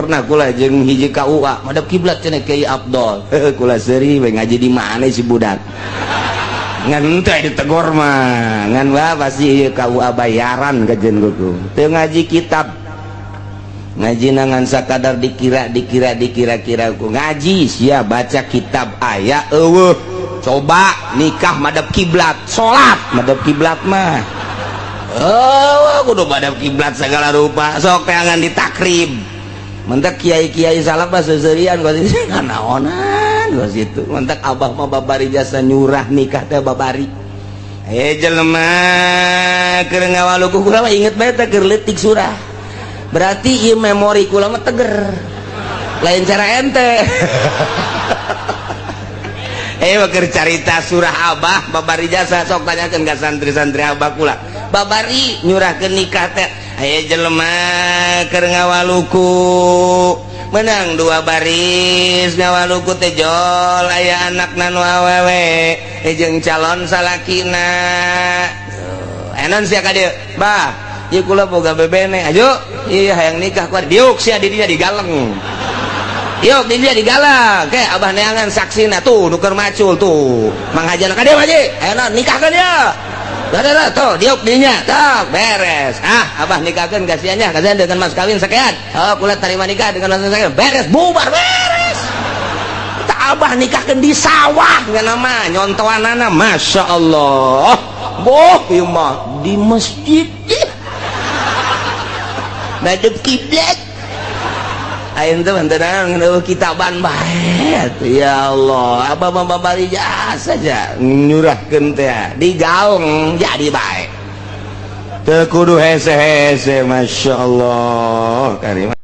pernah kula jeung hiji KUA madep kiblat cenah Kiai Abdol kula seuri we ngaji di mana si budak ngan teh ditegor mah ngan pasti KUA bayaran kajen kuku teu ngaji kitab ngaji nangan sakadar dikira ku ngaji sia baca kitab aya eueuh coba nikah madep kiblat salat madep kiblat mah kudu madep kiblat segala rupa sok teangan ditakrib mentek kiai-kiai salaf mah seuseurean ku naonan ku situ mentek abah mah babari jasa nyurah nikah teh babari jelema keur ngawalukuh kula mah inget bae teh keur leutik surah berarti ieu memori kula mah teger lain cara ente keur carita surah abah babari jasa sok tanyakeun ka santri-santri abah kula babari nyurahkeun nikah teh jelema keur ngawaluku menang dua baris ngawaluku teh jol aya anakna nu awewe jeung calon salakina enon sia ka dieu bah ieu kula boga bebene ajo ieu hayang nikah ku diuk sia di dinya digaleng yuk di dia digalak ke abah neangan saksina tuh nuker macul tuh manghajana ka dieu haji enon nikahkeun dia dah tuh diuk dinya tak beres abah nikahkeun kasihannya kasihan dengan mas kawin sekian kula terima nikah dengan mas kawin beres bubar beres tak abah nikahkeun di sawah ngan nama nyontoanana masya Allah boh ieu mah di masjid madep kiblat ayeuna teh mantenan ngeueuh kitaban bae ya Allah abah mah babari jasa saja nyurahkeun teh digaung jadi bae teu kudu hese-hese masyaallah karim